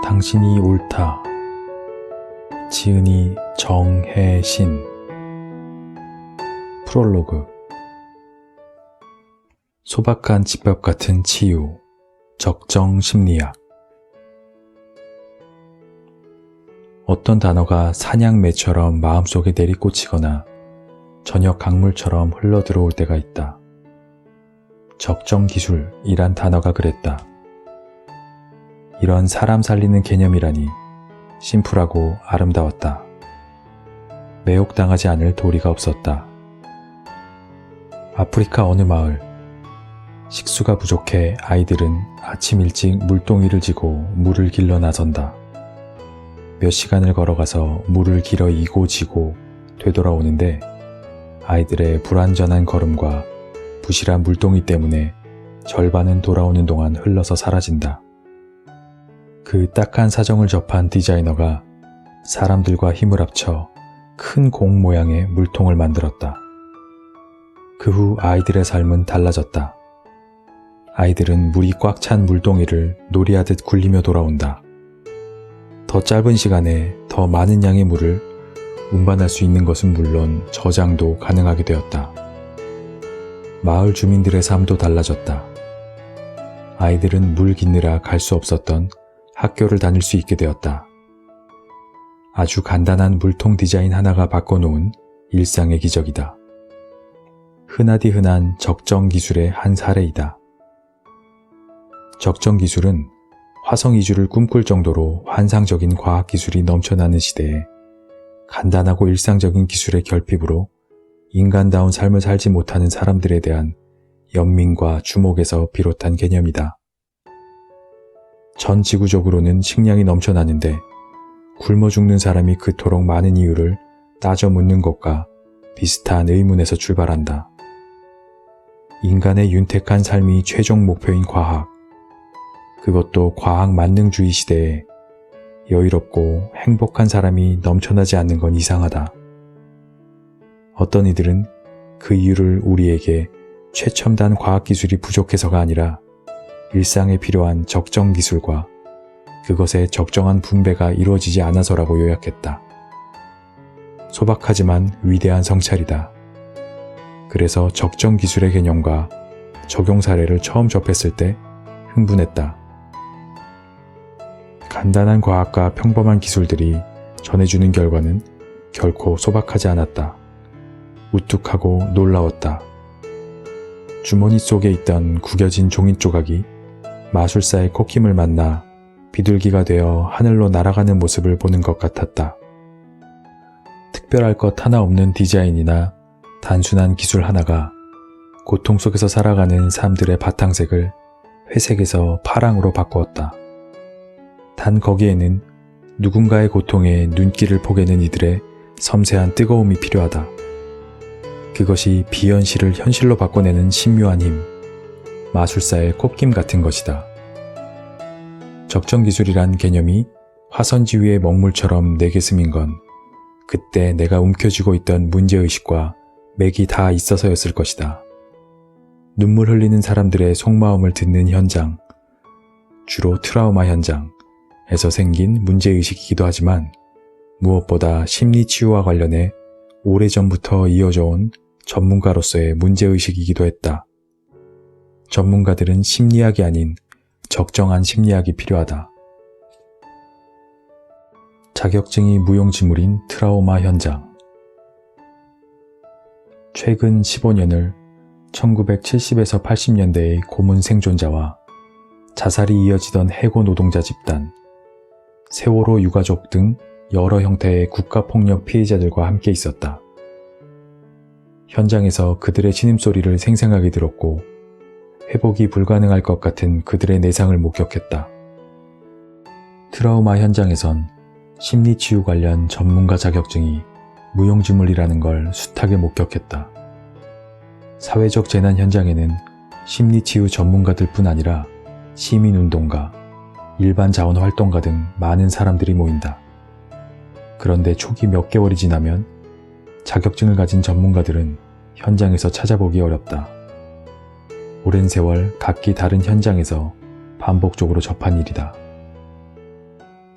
당신이 옳다. 지은이 정혜신. 프롤로그. 소박한 집밥 같은 치유, 적정 심리학. 어떤 단어가 사냥매처럼 마음속에 내리꽂히거나 저녁 강물처럼 흘러들어올 때가 있다. 적정기술이란 단어가 그랬다. 이런 사람 살리는 개념이라니 심플하고 아름다웠다. 매혹당하지 않을 도리가 없었다. 아프리카 어느 마을. 식수가 부족해 아이들은 아침 일찍 물동이를 지고 물을 길러 나선다. 몇 시간을 걸어가서 물을 길어 이고 지고 되돌아오는데 아이들의 불완전한 걸음과 부실한 물동이 때문에 절반은 돌아오는 동안 흘러서 사라진다. 그 딱한 사정을 접한 디자이너가 사람들과 힘을 합쳐 큰 공 모양의 물통을 만들었다. 그 후 아이들의 삶은 달라졌다. 아이들은 물이 꽉 찬 물동이를 놀이하듯 굴리며 돌아온다. 더 짧은 시간에 더 많은 양의 물을 운반할 수 있는 것은 물론 저장도 가능하게 되었다. 마을 주민들의 삶도 달라졌다. 아이들은 물 기느라 갈 수 없었던 학교를 다닐 수 있게 되었다. 아주 간단한 물통 디자인 하나가 바꿔놓은 일상의 기적이다. 흔하디 흔한 적정기술의 한 사례이다. 적정기술은 화성 이주를 꿈꿀 정도로 환상적인 과학기술이 넘쳐나는 시대에 간단하고 일상적인 기술의 결핍으로 인간다운 삶을 살지 못하는 사람들에 대한 연민과 주목에서 비롯한 개념이다. 전 지구적으로는 식량이 넘쳐나는데 굶어 죽는 사람이 그토록 많은 이유를 따져 묻는 것과 비슷한 의문에서 출발한다. 인간의 윤택한 삶이 최종 목표인 과학, 그것도 과학 만능주의 시대에 여유롭고 행복한 사람이 넘쳐나지 않는 건 이상하다. 어떤 이들은 그 이유를 우리에게 최첨단 과학기술이 부족해서가 아니라 일상에 필요한 적정기술과 그것의 적정한 분배가 이루어지지 않아서라고 요약했다. 소박하지만 위대한 성찰이다. 그래서 적정기술의 개념과 적용 사례를 처음 접했을 때 흥분했다. 간단한 과학과 평범한 기술들이 전해주는 결과는 결코 소박하지 않았다. 우뚝하고 놀라웠다. 주머니 속에 있던 구겨진 종이 조각이 마술사의 콧김을 만나 비둘기가 되어 하늘로 날아가는 모습을 보는 것 같았다. 특별할 것 하나 없는 디자인이나 단순한 기술 하나가 고통 속에서 살아가는 삶들의 바탕색을 회색에서 파랑으로 바꾸었다. 단 거기에는 누군가의 고통에 눈길을 포개는 이들의 섬세한 뜨거움이 필요하다. 그것이 비현실을 현실로 바꿔내는 신묘한 힘, 마술사의 콧김 같은 것이다. 적정기술이란 개념이 화선지 위의 먹물처럼 내게 스민 건 그때 내가 움켜쥐고 있던 문제의식과 맥이 다 있어서였을 것이다. 눈물 흘리는 사람들의 속마음을 듣는 현장, 주로 트라우마 현장에서 생긴 문제의식이기도 하지만 무엇보다 심리치유와 관련해 오래전부터 이어져 온 전문가로서의 문제의식이기도 했다. 전문가들은 심리학이 아닌 적정한 심리학이 필요하다. 자격증이 무용지물인 트라우마 현장. 최근 15년을 1970에서 80년대의 고문 생존자와 자살이 이어지던 해고 노동자 집단, 세월호 유가족 등 여러 형태의 국가폭력 피해자들과 함께 있었다. 현장에서 그들의 신음소리를 생생하게 들었고 회복이 불가능할 것 같은 그들의 내상을 목격했다. 트라우마 현장에선 심리치유 관련 전문가 자격증이 무용지물이라는 걸 숱하게 목격했다. 사회적 재난 현장에는 심리치유 전문가들 뿐 아니라 시민운동가, 일반 자원활동가 등 많은 사람들이 모인다. 그런데 초기 몇 개월이 지나면 자격증을 가진 전문가들은 현장에서 찾아보기 어렵다. 오랜 세월 각기 다른 현장에서 반복적으로 접한 일이다.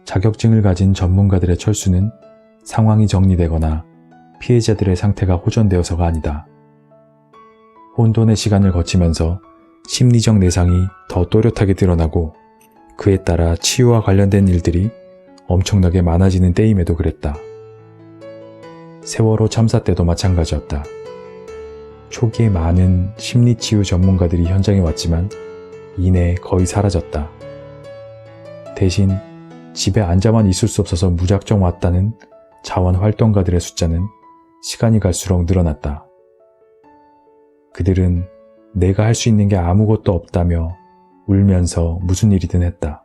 자격증을 가진 전문가들의 철수는 상황이 정리되거나 피해자들의 상태가 호전되어서가 아니다. 혼돈의 시간을 거치면서 심리적 내상이 더 또렷하게 드러나고 그에 따라 치유와 관련된 일들이 엄청나게 많아지는 때임에도 그랬다. 세월호 참사 때도 마찬가지였다. 초기에 많은 심리치유 전문가들이 현장에 왔지만 이내 거의 사라졌다. 대신 집에 앉아만 있을 수 없어서 무작정 왔다는 자원활동가들의 숫자는 시간이 갈수록 늘어났다. 그들은 내가 할 수 있는 게 아무것도 없다며 울면서 무슨 일이든 했다.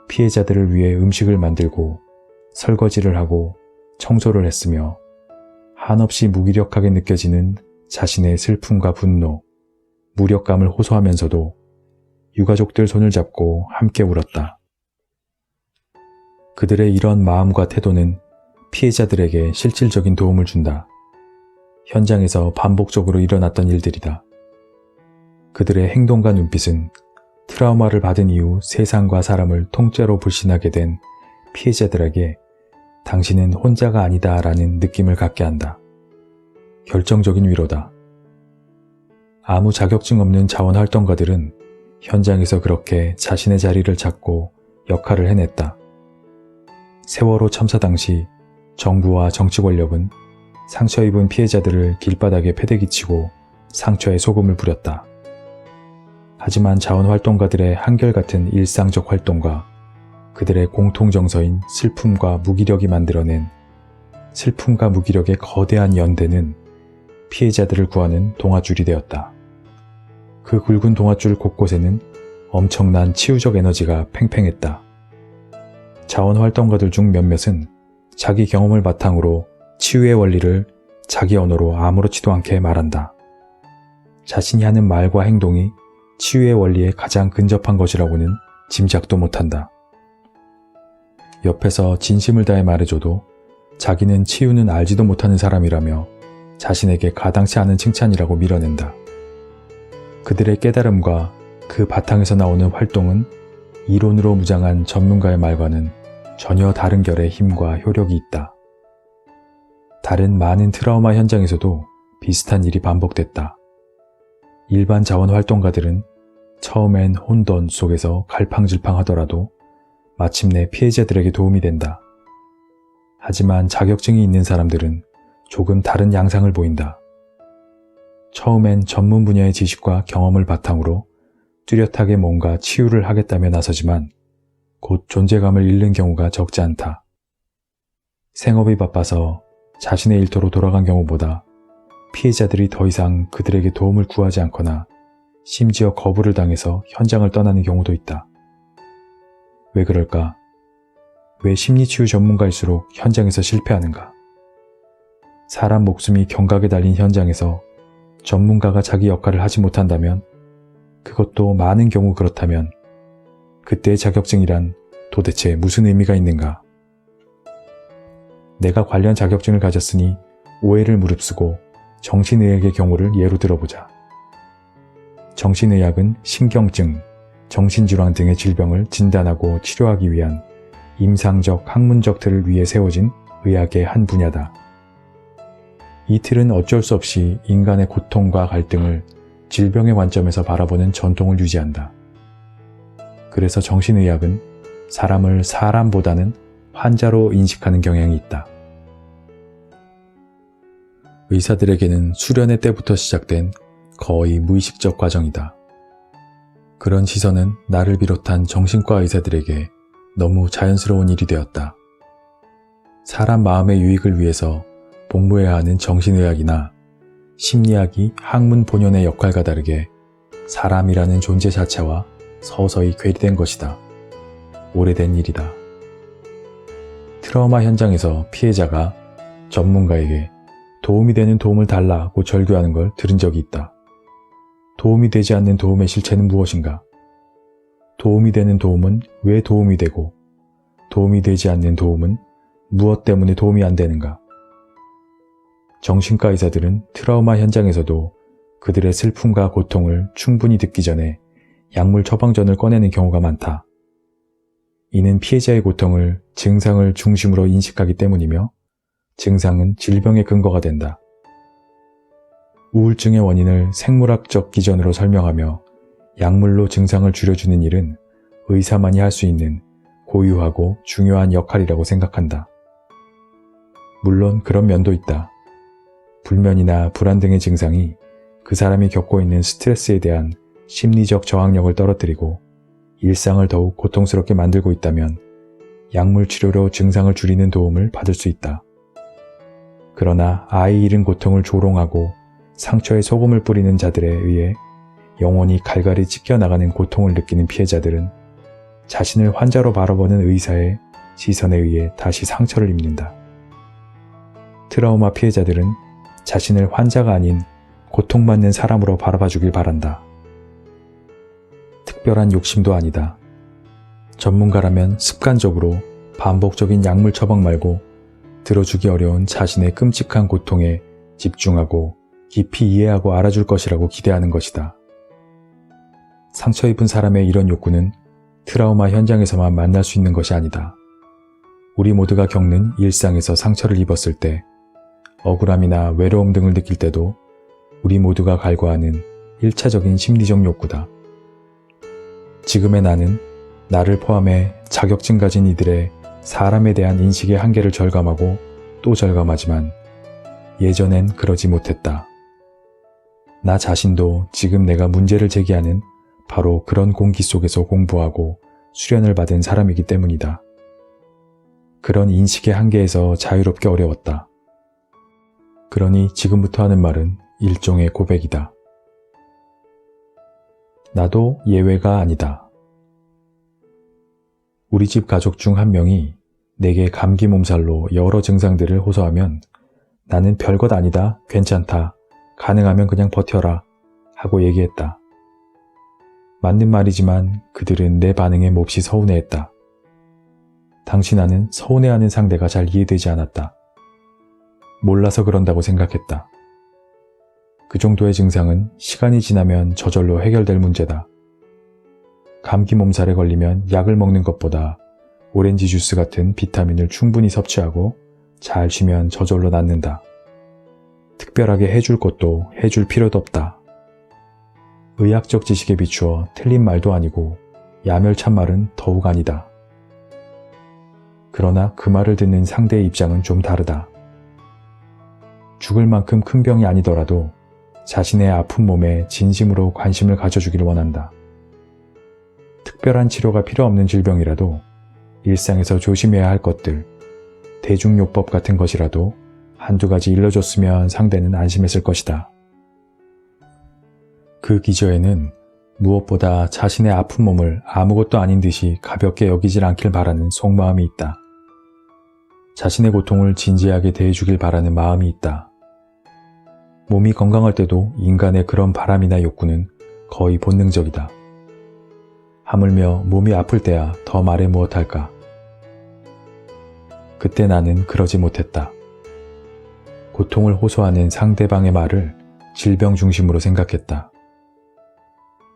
피해자들을 위해 음식을 만들고 설거지를 하고 청소를 했으며 한없이 무기력하게 느껴지는 자신의 슬픔과 분노, 무력감을 호소하면서도 유가족들 손을 잡고 함께 울었다. 그들의 이런 마음과 태도는 피해자들에게 실질적인 도움을 준다. 현장에서 반복적으로 일어났던 일들이다. 그들의 행동과 눈빛은 트라우마를 받은 이후 세상과 사람을 통째로 불신하게 된 피해자들에게 당신은 혼자가 아니다 라는 느낌을 갖게 한다. 결정적인 위로다. 아무 자격증 없는 자원활동가들은 현장에서 그렇게 자신의 자리를 찾고 역할을 해냈다. 세월호 참사 당시 정부와 정치 권력은 상처 입은 피해자들을 길바닥에 패대기치고 상처에 소금을 뿌렸다. 하지만 자원활동가들의 한결같은 일상적 활동과 그들의 공통정서인 슬픔과 무기력이 만들어낸 슬픔과 무기력의 거대한 연대는 피해자들을 구하는 동아줄이 되었다. 그 굵은 동아줄 곳곳에는 엄청난 치유적 에너지가 팽팽했다. 자원활동가들 중 몇몇은 자기 경험을 바탕으로 치유의 원리를 자기 언어로 아무렇지도 않게 말한다. 자신이 하는 말과 행동이 치유의 원리에 가장 근접한 것이라고는 짐작도 못한다. 옆에서 진심을 다해 말해줘도 자기는 치유는 알지도 못하는 사람이라며 자신에게 가당치 않은 칭찬이라고 밀어낸다. 그들의 깨달음과 그 바탕에서 나오는 활동은 이론으로 무장한 전문가의 말과는 전혀 다른 결의 힘과 효력이 있다. 다른 많은 트라우마 현장에서도 비슷한 일이 반복됐다. 일반 자원활동가들은 처음엔 혼돈 속에서 갈팡질팡하더라도 마침내 피해자들에게 도움이 된다. 하지만 자격증이 있는 사람들은 조금 다른 양상을 보인다. 처음엔 전문 분야의 지식과 경험을 바탕으로 뚜렷하게 뭔가 치유를 하겠다며 나서지만 곧 존재감을 잃는 경우가 적지 않다. 생업이 바빠서 자신의 일터로 돌아간 경우보다 피해자들이 더 이상 그들에게 도움을 구하지 않거나 심지어 거부를 당해서 현장을 떠나는 경우도 있다. 왜 그럴까? 왜 심리치유 전문가일수록 현장에서 실패하는가? 사람 목숨이 경각에 달린 현장에서 전문가가 자기 역할을 하지 못한다면, 그것도 많은 경우 그렇다면 그때의 자격증이란 도대체 무슨 의미가 있는가? 내가 관련 자격증을 가졌으니 오해를 무릅쓰고 정신의학의 경우를 예로 들어보자. 정신의학은 신경증, 정신질환 등의 질병을 진단하고 치료하기 위한 임상적 학문적 틀을 위해 세워진 의학의 한 분야다. 이 틀은 어쩔 수 없이 인간의 고통과 갈등을 질병의 관점에서 바라보는 전통을 유지한다. 그래서 정신의학은 사람을 사람보다는 환자로 인식하는 경향이 있다. 의사들에게는 수련의 때부터 시작된 거의 무의식적 과정이다. 그런 시선은 나를 비롯한 정신과 의사들에게 너무 자연스러운 일이 되었다. 사람 마음의 유익을 위해서 복무해야 하는 정신의학이나 심리학이 학문 본연의 역할과 다르게 사람이라는 존재 자체와 서서히 괴리된 것이다. 오래된 일이다. 트라우마 현장에서 피해자가 전문가에게 도움이 되는 도움을 달라고 절규하는 걸 들은 적이 있다. 도움이 되지 않는 도움의 실체는 무엇인가? 도움이 되는 도움은 왜 도움이 되고, 도움이 되지 않는 도움은 무엇 때문에 도움이 안 되는가? 정신과 의사들은 트라우마 현장에서도 그들의 슬픔과 고통을 충분히 듣기 전에 약물 처방전을 꺼내는 경우가 많다. 이는 피해자의 고통을 증상을 중심으로 인식하기 때문이며 증상은 질병의 근거가 된다. 우울증의 원인을 생물학적 기전으로 설명하며 약물로 증상을 줄여주는 일은 의사만이 할 수 있는 고유하고 중요한 역할이라고 생각한다. 물론 그런 면도 있다. 불면이나 불안 등의 증상이 그 사람이 겪고 있는 스트레스에 대한 심리적 저항력을 떨어뜨리고 일상을 더욱 고통스럽게 만들고 있다면 약물 치료로 증상을 줄이는 도움을 받을 수 있다. 그러나 아이 잃은 고통을 조롱하고 상처에 소금을 뿌리는 자들에 의해 영혼이 갈갈이 찢겨나가는 고통을 느끼는 피해자들은 자신을 환자로 바라보는 의사의 시선에 의해 다시 상처를 입는다. 트라우마 피해자들은 자신을 환자가 아닌 고통받는 사람으로 바라봐주길 바란다. 특별한 욕심도 아니다. 전문가라면 습관적으로 반복적인 약물 처방 말고 들어주기 어려운 자신의 끔찍한 고통에 집중하고 깊이 이해하고 알아줄 것이라고 기대하는 것이다. 상처 입은 사람의 이런 욕구는 트라우마 현장에서만 만날 수 있는 것이 아니다. 우리 모두가 겪는 일상에서 상처를 입었을 때, 억울함이나 외로움 등을 느낄 때도 우리 모두가 갈구하는 1차적인 심리적 욕구다. 지금의 나는 나를 포함해 자격증 가진 이들의 사람에 대한 인식의 한계를 절감하고 또 절감하지만 예전엔 그러지 못했다. 나 자신도 지금 내가 문제를 제기하는 바로 그런 공기 속에서 공부하고 수련을 받은 사람이기 때문이다. 그런 인식의 한계에서 자유롭게 어려웠다. 그러니 지금부터 하는 말은 일종의 고백이다. 나도 예외가 아니다. 우리 집 가족 중 한 명이 내게 감기 몸살로 여러 증상들을 호소하면 나는 별것 아니다, 괜찮다, 가능하면 그냥 버텨라 하고 얘기했다. 맞는 말이지만 그들은 내 반응에 몹시 서운해했다. 당시 나는 서운해하는 상대가 잘 이해되지 않았다. 몰라서 그런다고 생각했다. 그 정도의 증상은 시간이 지나면 저절로 해결될 문제다. 감기 몸살에 걸리면 약을 먹는 것보다 오렌지 주스 같은 비타민을 충분히 섭취하고 잘 쉬면 저절로 낫는다. 특별하게 해줄 것도 해줄 필요도 없다. 의학적 지식에 비추어 틀린 말도 아니고 야멸찬 말은 더욱 아니다. 그러나 그 말을 듣는 상대의 입장은 좀 다르다. 죽을 만큼 큰 병이 아니더라도 자신의 아픈 몸에 진심으로 관심을 가져주길 원한다. 특별한 치료가 필요 없는 질병이라도 일상에서 조심해야 할 것들, 대중요법 같은 것이라도 한두 가지 일러줬으면 상대는 안심했을 것이다. 그 기저에는 무엇보다 자신의 아픈 몸을 아무것도 아닌 듯이 가볍게 여기질 않길 바라는 속마음이 있다. 자신의 고통을 진지하게 대해주길 바라는 마음이 있다. 몸이 건강할 때도 인간의 그런 바람이나 욕구는 거의 본능적이다. 하물며 몸이 아플 때야 더 말해 무엇할까. 그때 나는 그러지 못했다. 고통을 호소하는 상대방의 말을 질병 중심으로 생각했다.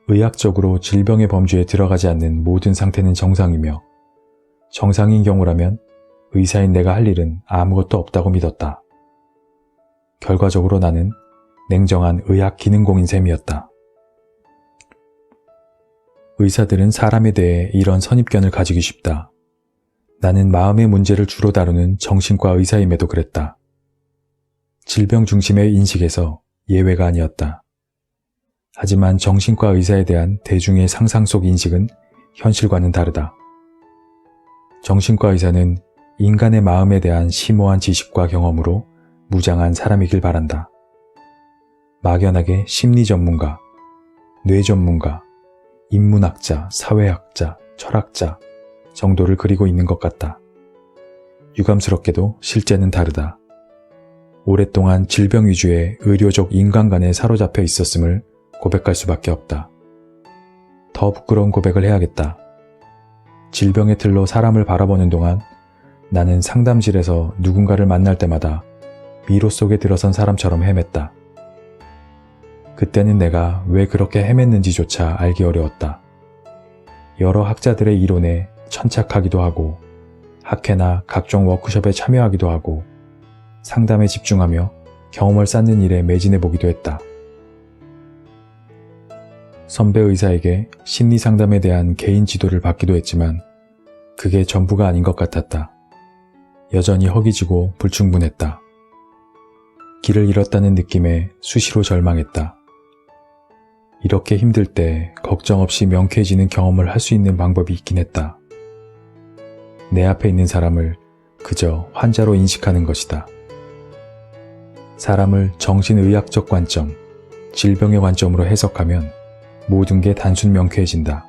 의학적으로 질병의 범주에 들어가지 않는 모든 상태는 정상이며 정상인 경우라면 의사인 내가 할 일은 아무것도 없다고 믿었다. 결과적으로 나는 냉정한 의학 기능공인 셈이었다. 의사들은 사람에 대해 이런 선입견을 가지기 쉽다. 나는 마음의 문제를 주로 다루는 정신과 의사임에도 그랬다. 질병 중심의 인식에서 예외가 아니었다. 하지만 정신과 의사에 대한 대중의 상상 속 인식은 현실과는 다르다. 정신과 의사는 인간의 마음에 대한 심오한 지식과 경험으로 무장한 사람이길 바란다. 막연하게 심리 전문가, 뇌 전문가, 인문학자, 사회학자, 철학자 정도를 그리고 있는 것 같다. 유감스럽게도 실제는 다르다. 오랫동안 질병 위주의 의료적 인간관에 사로잡혀 있었음을 고백할 수밖에 없다. 더 부끄러운 고백을 해야겠다. 질병의 틀로 사람을 바라보는 동안 나는 상담실에서 누군가를 만날 때마다 미로 속에 들어선 사람처럼 헤맸다. 그때는 내가 왜 그렇게 헤맸는지조차 알기 어려웠다. 여러 학자들의 이론에 천착하기도 하고 학회나 각종 워크숍에 참여하기도 하고 상담에 집중하며 경험을 쌓는 일에 매진해보기도 했다. 선배 의사에게 심리 상담에 대한 개인 지도를 받기도 했지만 그게 전부가 아닌 것 같았다. 여전히 허기지고 불충분했다. 길을 잃었다는 느낌에 수시로 절망했다. 이렇게 힘들 때 걱정 없이 명쾌해지는 경험을 할 수 있는 방법이 있긴 했다. 내 앞에 있는 사람을 그저 환자로 인식하는 것이다. 사람을 정신의학적 관점, 질병의 관점으로 해석하면 모든 게 단순 명쾌해진다.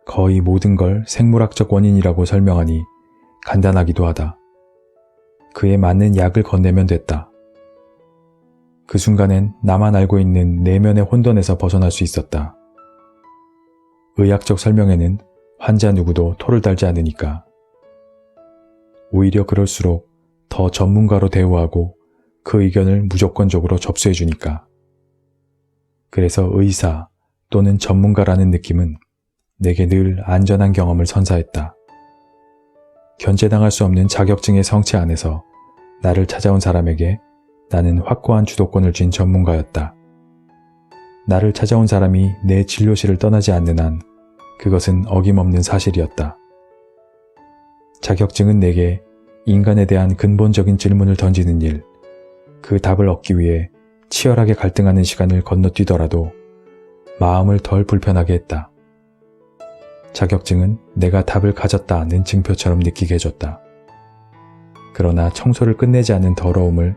거의 모든 걸 생물학적 원인이라고 설명하니 간단하기도 하다. 그에 맞는 약을 건네면 됐다. 그 순간엔 나만 알고 있는 내면의 혼돈에서 벗어날 수 있었다. 의학적 설명에는 환자 누구도 토를 달지 않으니까. 오히려 그럴수록 더 전문가로 대우하고 그 의견을 무조건적으로 접수해주니까. 그래서 의사 또는 전문가라는 느낌은 내게 늘 안전한 경험을 선사했다. 견제당할 수 없는 자격증의 성체 안에서 나를 찾아온 사람에게 나는 확고한 주도권을 쥔 전문가였다. 나를 찾아온 사람이 내 진료실을 떠나지 않는 한 그것은 어김없는 사실이었다. 자격증은 내게 인간에 대한 근본적인 질문을 던지는 일, 그 답을 얻기 위해 치열하게 갈등하는 시간을 건너뛰더라도 마음을 덜 불편하게 했다. 자격증은 내가 답을 가졌다는 증표처럼 느끼게 해줬다. 그러나 청소를 끝내지 않은 더러움을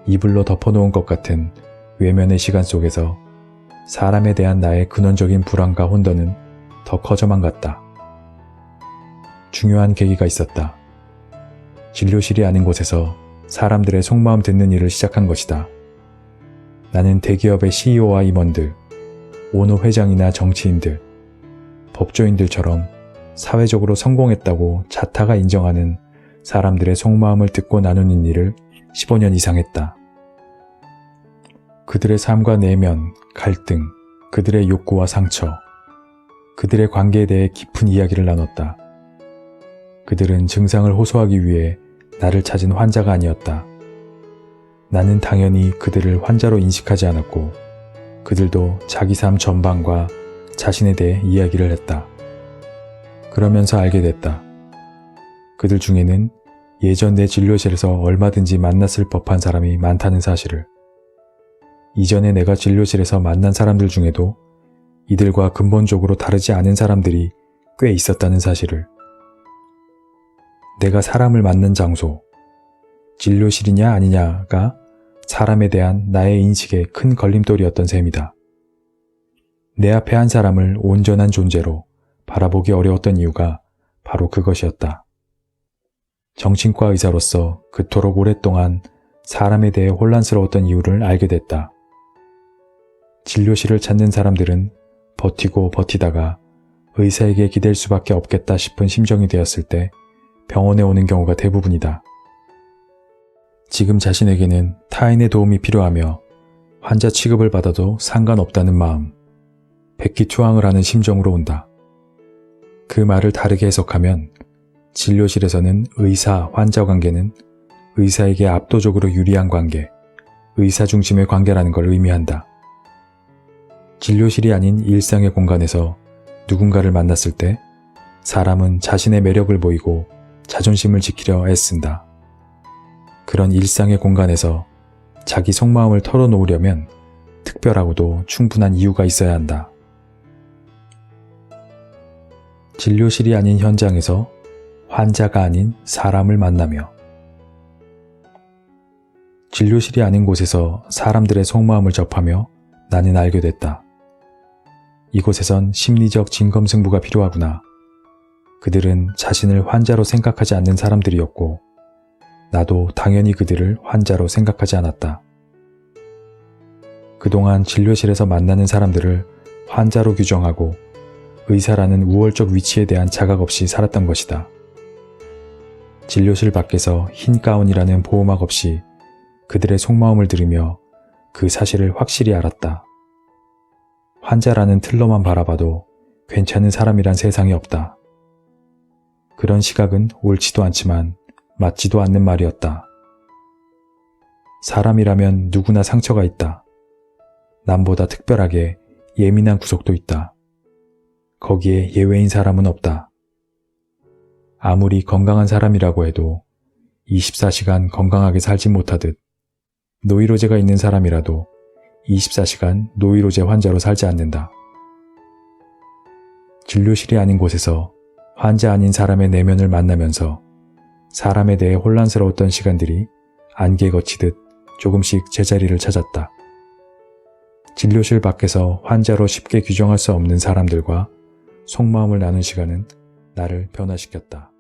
이불로 덮어놓은 것 같은 외면의 시간 속에서 사람에 대한 나의 근원적인 불안과 혼돈은 더 커져만 갔다. 중요한 계기가 있었다. 진료실이 아닌 곳에서 사람들의 속마음 듣는 일을 시작한 것이다. 나는 대기업의 CEO와 임원들, 오너 회장이나 정치인들, 법조인들처럼 사회적으로 성공했다고 자타가 인정하는 사람들의 속마음을 듣고 나누는 일을 15년 이상 했다. 그들의 삶과 내면, 갈등, 그들의 욕구와 상처, 그들의 관계에 대해 깊은 이야기를 나눴다. 그들은 증상을 호소하기 위해 나를 찾은 환자가 아니었다. 나는 당연히 그들을 환자로 인식하지 않았고 그들도 자기 삶 전반과 자신에 대해 이야기를 했다. 그러면서 알게 됐다. 그들 중에는 예전 내 진료실에서 얼마든지 만났을 법한 사람이 많다는 사실을. 이전에 내가 진료실에서 만난 사람들 중에도 이들과 근본적으로 다르지 않은 사람들이 꽤 있었다는 사실을. 내가 사람을 만난 장소, 진료실이냐 아니냐가 사람에 대한 나의 인식에 큰 걸림돌이었던 셈이다. 내 앞에 한 사람을 온전한 존재로 바라보기 어려웠던 이유가 바로 그것이었다. 정신과 의사로서 그토록 오랫동안 사람에 대해 혼란스러웠던 이유를 알게 됐다. 진료실을 찾는 사람들은 버티고 버티다가 의사에게 기댈 수밖에 없겠다 싶은 심정이 되었을 때 병원에 오는 경우가 대부분이다. 지금 자신에게는 타인의 도움이 필요하며 환자 취급을 받아도 상관없다는 마음, 백기투항을 하는 심정으로 온다. 그 말을 다르게 해석하면 진료실에서는 의사-환자 관계는 의사에게 압도적으로 유리한 관계, 의사 중심의 관계라는 걸 의미한다. 진료실이 아닌 일상의 공간에서 누군가를 만났을 때 사람은 자신의 매력을 보이고 자존심을 지키려 애쓴다. 그런 일상의 공간에서 자기 속마음을 털어놓으려면 특별하고도 충분한 이유가 있어야 한다. 진료실이 아닌 현장에서 환자가 아닌 사람을 만나며 진료실이 아닌 곳에서 사람들의 속마음을 접하며 나는 알게 됐다. 이곳에선 심리적 진검승부가 필요하구나. 그들은 자신을 환자로 생각하지 않는 사람들이었고 나도 당연히 그들을 환자로 생각하지 않았다. 그동안 진료실에서 만나는 사람들을 환자로 규정하고 의사라는 우월적 위치에 대한 자각 없이 살았던 것이다. 진료실 밖에서 흰 가운이라는 보호막 없이 그들의 속마음을 들으며 그 사실을 확실히 알았다. 환자라는 틀로만 바라봐도 괜찮은 사람이란 세상에 없다. 그런 시각은 옳지도 않지만 맞지도 않는 말이었다. 사람이라면 누구나 상처가 있다. 남보다 특별하게 예민한 구석도 있다. 거기에 예외인 사람은 없다. 아무리 건강한 사람이라고 해도 24시간 건강하게 살지 못하듯 노이로제가 있는 사람이라도 24시간 노이로제 환자로 살지 않는다. 진료실이 아닌 곳에서 환자 아닌 사람의 내면을 만나면서 사람에 대해 혼란스러웠던 시간들이 안개 거치듯 조금씩 제자리를 찾았다. 진료실 밖에서 환자로 쉽게 규정할 수 없는 사람들과 속마음을 나눈 시간은 나를 변화시켰다.